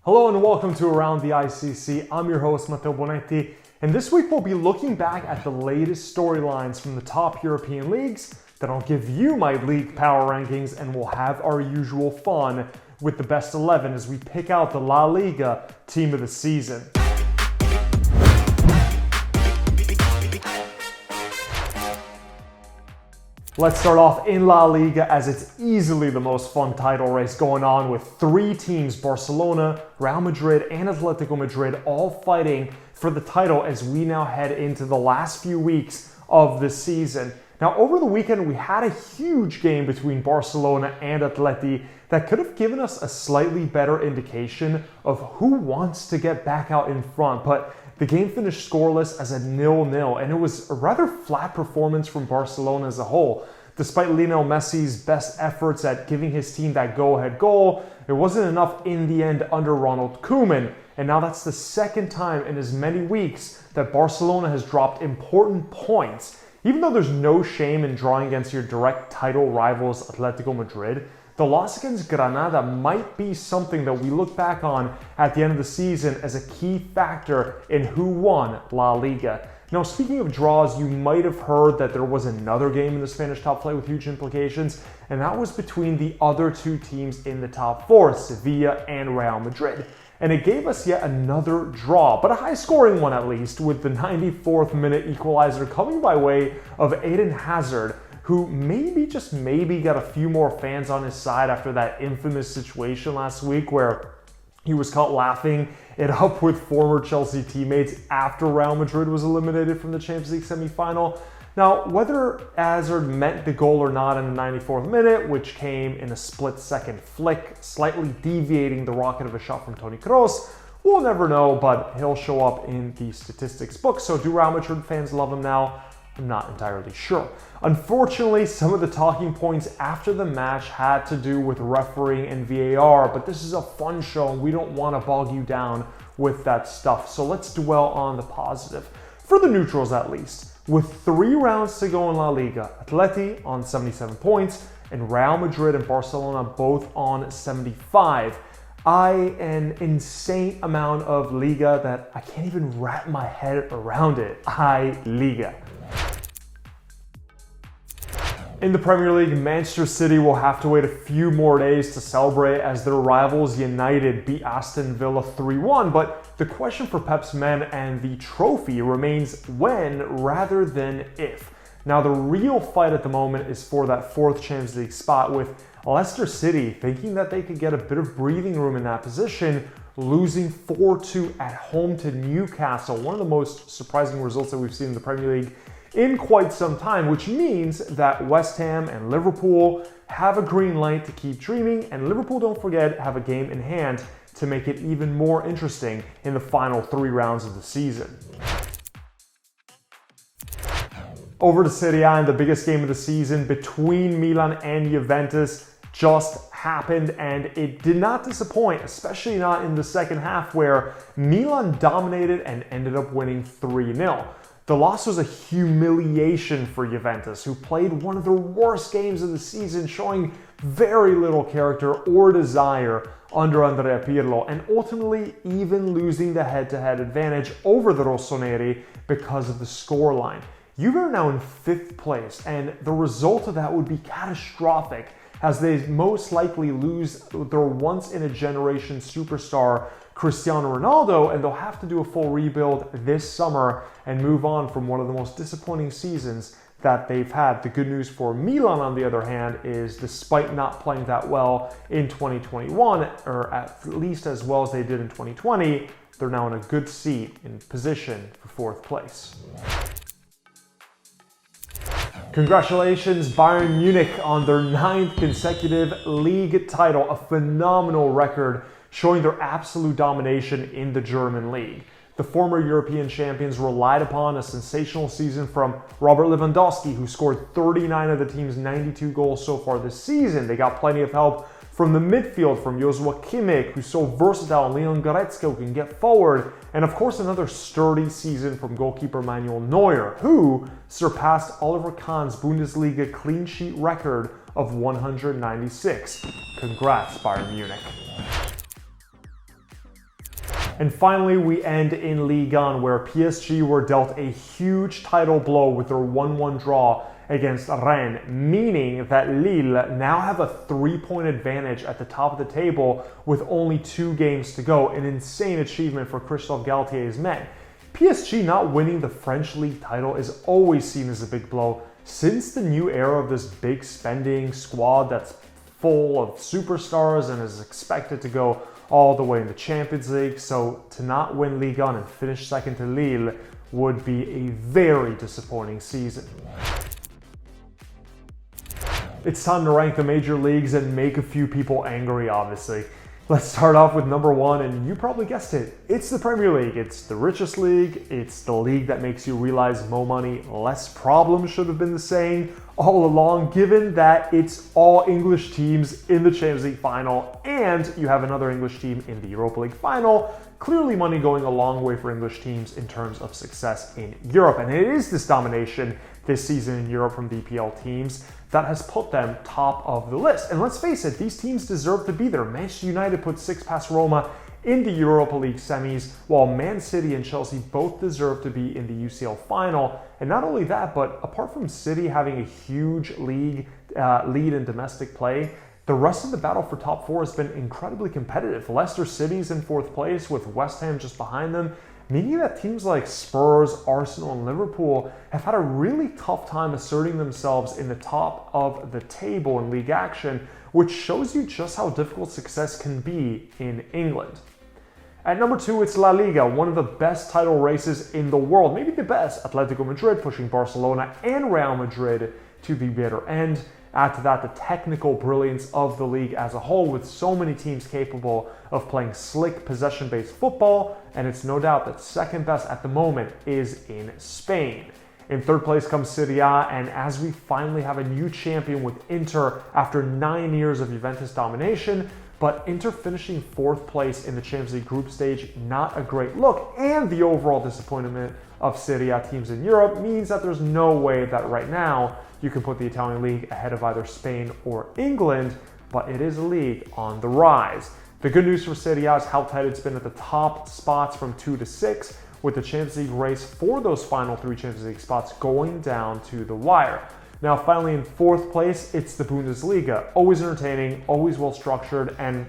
Hello and welcome to Around the ICC. I'm your host, Matteo Bonetti, and this week we'll be looking back at the latest storylines from the top European leagues. Then I'll give you my league power rankings and we'll have our usual fun with the best 11 as we pick out the La Liga team of the season. Let's start off in La Liga as it's easily the most fun title race going on with three teams, Barcelona, Real Madrid, and Atletico Madrid, all fighting for the title as we now head into the last few weeks of the season. Now, over the weekend, we had a huge game between Barcelona and Atleti that could have given us a slightly better indication of who wants to get back out in front, but the game finished scoreless as a 0-0, and it was a rather flat performance from Barcelona as a whole. Despite Lionel Messi's best efforts at giving his team that go-ahead goal, it wasn't enough in the end under Ronald Koeman, and now that's the second time in as many weeks that Barcelona has dropped important points. Even though there's no shame in drawing against your direct title rivals Atletico Madrid, the loss against Granada might be something that we look back on at the end of the season as a key factor in who won La Liga. Now, speaking of draws, you might have heard that there was another game in the Spanish top flight with huge implications, and that was between the other two teams in the top four, Sevilla and Real Madrid. And it gave us yet another draw, but a high-scoring one at least, with the 94th minute equalizer coming by way of Eden Hazard, who maybe, just maybe, got a few more fans on his side after that infamous situation last week where he was caught laughing it up with former Chelsea teammates after Real Madrid was eliminated from the Champions League semi-final. Now, whether Hazard meant the goal or not in the 94th minute, which came in a split-second flick, slightly deviating the rocket of a shot from Toni Kroos, we'll never know, but he'll show up in the statistics book. So do Real Madrid fans love him now? I'm not entirely sure. Unfortunately, some of the talking points after the match had to do with refereeing and VAR, but this is a fun show and we don't want to bog you down with that stuff. So let's dwell on the positive. For the neutrals at least, with 3 rounds to go in La Liga, Atleti on 77 points and Real Madrid and Barcelona both on 75. An insane amount of Liga that I can't even wrap my head around it. Liga. In the Premier League, Manchester City will have to wait a few more days to celebrate as their rivals United beat Aston Villa 3-1, but the question for Pep's men and the trophy remains when rather than if. Now, the real fight at the moment is for that 4th Champions League spot, with Leicester City thinking that they could get a bit of breathing room in that position, losing 4-2 at home to Newcastle, one of the most surprising results that we've seen in the Premier League in quite some time, which means that West Ham and Liverpool have a green light to keep dreaming, and Liverpool, don't forget, have a game in hand to make it even more interesting in the final 3 rounds of the season. Over to Serie A, and the biggest game of the season between Milan and Juventus just happened, and it did not disappoint, especially not in the second half where Milan dominated and ended up winning 3-0. The loss was a humiliation for Juventus, who played one of their worst games of the season, showing very little character or desire under Andrea Pirlo, and ultimately even losing the head-to-head advantage over the Rossoneri because of the scoreline. Juve are now in 5th place, and the result of that would be catastrophic, as they most likely lose their once-in-a-generation superstar Cristiano Ronaldo, and they'll have to do a full rebuild this summer and move on from one of the most disappointing seasons that they've had. The good news for Milan, on the other hand, is despite not playing that well in 2021, or at least as well as they did in 2020, they're now in a good seat in position for 4th place. Congratulations, Bayern Munich, on their 9th consecutive league title, a phenomenal record showing their absolute domination in the German league. The former European champions relied upon a sensational season from Robert Lewandowski, who scored 39 of the team's 92 goals so far this season. They got plenty of help from the midfield, from Joshua Kimmich, who's so versatile, and Leon Goretzka, who can get forward, and of course another sturdy season from goalkeeper Manuel Neuer, who surpassed Oliver Kahn's Bundesliga clean sheet record of 196. Congrats, Bayern Munich. And finally, we end in Liga, where PSG were dealt a huge title blow with their 1-1 draw against Rennes, meaning that Lille now have a 3-point advantage at the top of the table with only 2 games to go. An insane achievement for Christophe Galtier's men. PSG not winning the French league title is always seen as a big blow since the new era of this big spending squad that's full of superstars and is expected to go all the way in the Champions League. So to not win Ligue 1 and finish second to Lille would be a very disappointing season. It's time to rank the major leagues and make a few people angry, obviously. Let's start off with number 1, and you probably guessed it. It's the Premier League. It's the richest league. It's the league that makes you realize more money, less problems should have been the saying all along, given that it's all English teams in the Champions League final, and you have another English team in the Europa League final. Clearly money going a long way for English teams in terms of success in Europe. And it is this domination this season in Europe from the EPL teams that has put them top of the list. And let's face it, these teams deserve to be there. Manchester United put 6 past Roma in the Europa League semis, while Man City and Chelsea both deserve to be in the UCL final. And not only that, but apart from City having a huge lead in domestic play, the rest of the battle for top 4 has been incredibly competitive. Leicester City's in 4th place with West Ham just behind them, meaning that teams like Spurs, Arsenal, and Liverpool have had a really tough time asserting themselves in the top of the table in league action, which shows you just how difficult success can be in England. At number 2, it's La Liga, one of the best title races in the world, maybe the best. Atletico Madrid pushing Barcelona and Real Madrid to the bitter end. Add to that the technical brilliance of the league as a whole, with so many teams capable of playing slick possession-based football, and it's no doubt that second best at the moment is in Spain. In 3rd place comes Serie A, and as we finally have a new champion with Inter after 9 years of Juventus domination, but Inter finishing 4th place in the Champions League group stage, not a great look, and the overall disappointment of Serie A teams in Europe means that there's no way that right now you can put the Italian league ahead of either Spain or England, but it is a league on the rise. The good news for Serie A is how tight it's been at the top spots from 2 to 6, with the Champions League race for those final 3 Champions League spots going down to the wire. Now, finally, in 4th place, it's the Bundesliga. Always entertaining, always well structured, and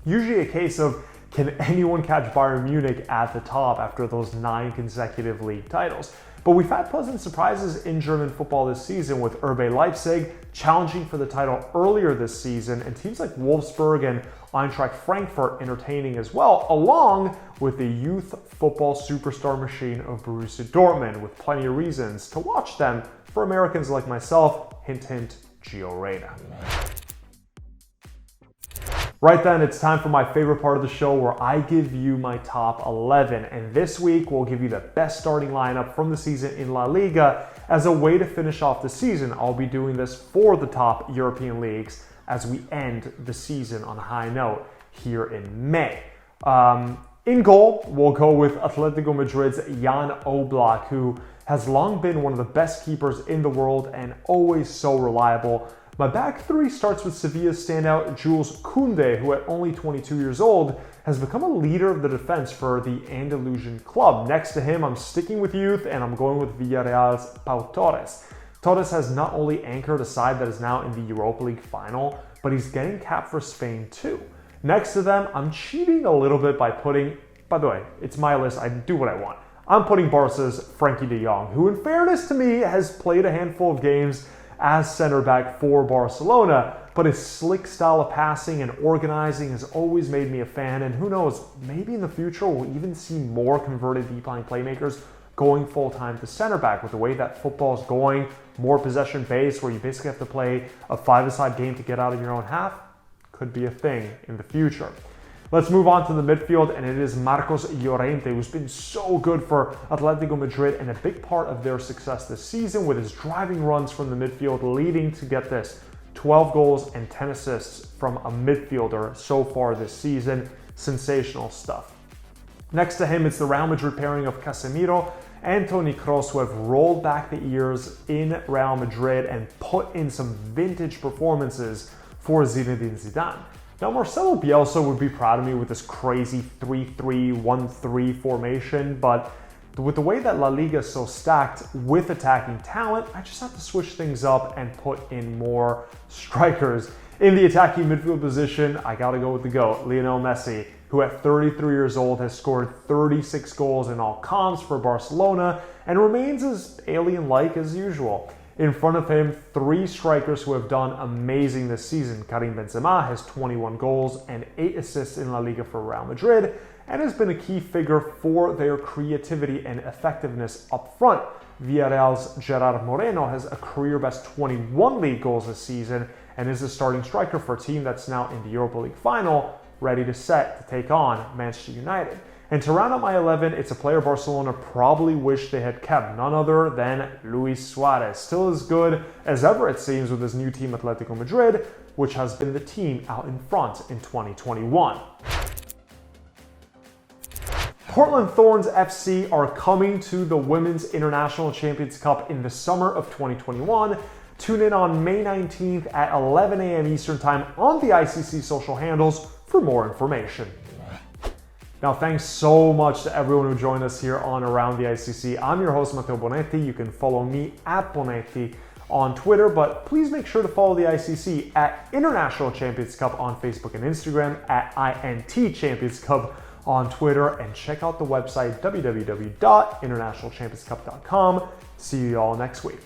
usually a case of can anyone catch Bayern Munich at the top after those 9 consecutive league titles? But we've had pleasant surprises in German football this season, with RB Leipzig challenging for the title earlier this season, and teams like Wolfsburg and Eintracht Frankfurt entertaining as well, along with the youth football superstar machine of Borussia Dortmund, with plenty of reasons to watch them for Americans like myself. Hint, hint, Gio Reyna. Right then, it's time for my favorite part of the show, where I give you my top 11. And this week, we'll give you the best starting lineup from the season in La Liga as a way to finish off the season. I'll be doing this for the top European leagues as we end the season on a high note here in May. In goal, we'll go with Atletico Madrid's Jan Oblak, who has long been one of the best keepers in the world and always so reliable. My back 3 starts with Sevilla's standout Jules Koundé, who at only 22 years old has become a leader of the defense for the Andalusian club. Next to him, I'm sticking with youth, and I'm going with Villarreal's Pau Torres. Torres has not only anchored a side that is now in the Europa League final, but he's getting capped for Spain too. Next to them, I'm cheating a little bit by putting, by the way, it's my list, I do what I want. I'm putting Barca's Frankie de Jong, who in fairness to me has played a handful of games as center back for Barcelona, but his slick style of passing and organizing has always made me a fan, and who knows, maybe in the future we'll even see more converted deep-lying playmakers going full-time to center back. With the way that football is going, more possession-based, where you basically have to play a 5-a-side game to get out of your own half, could be a thing in the future. Let's move on to the midfield, and it is Marcos Llorente, who's been so good for Atletico Madrid and a big part of their success this season, with his driving runs from the midfield leading to, get this, 12 goals and 10 assists from a midfielder so far this season. Sensational stuff. Next to him, it's the Real Madrid pairing of Casemiro and Toni Kroos, who have rolled back the years in Real Madrid and put in some vintage performances for Zinedine Zidane. Now, Marcelo Bielsa would be proud of me with this crazy 3-3-1-3 formation, but with the way that La Liga is so stacked with attacking talent, I just have to switch things up and put in more strikers. In the attacking midfield position, I gotta go with the GOAT, Lionel Messi, who at 33 years old has scored 36 goals in all comps for Barcelona and remains as alien-like as usual. In front of him, 3 strikers who have done amazing this season. Karim Benzema has 21 goals and 8 assists in La Liga for Real Madrid, and has been a key figure for their creativity and effectiveness up front. Villarreal's Gerard Moreno has a career-best 21 league goals this season and is the starting striker for a team that's now in the Europa League final, ready to set to take on Manchester United. And to round out my 11, it's a player Barcelona probably wish they had kept, none other than Luis Suarez. Still as good as ever, it seems, with his new team Atletico Madrid, which has been the team out in front in 2021. Portland Thorns FC are coming to the Women's International Champions Cup in the summer of 2021. Tune in on May 19th at 11 a.m. Eastern Time on the ICC social handles for more information. Now, thanks so much to everyone who joined us here on Around the ICC. I'm your host, Matteo Bonetti. You can follow me at Bonetti on Twitter, but please make sure to follow the ICC at International Champions Cup on Facebook and Instagram, at INT Champions Cup on Twitter, and check out the website www.internationalchampionscup.com. See you all next week.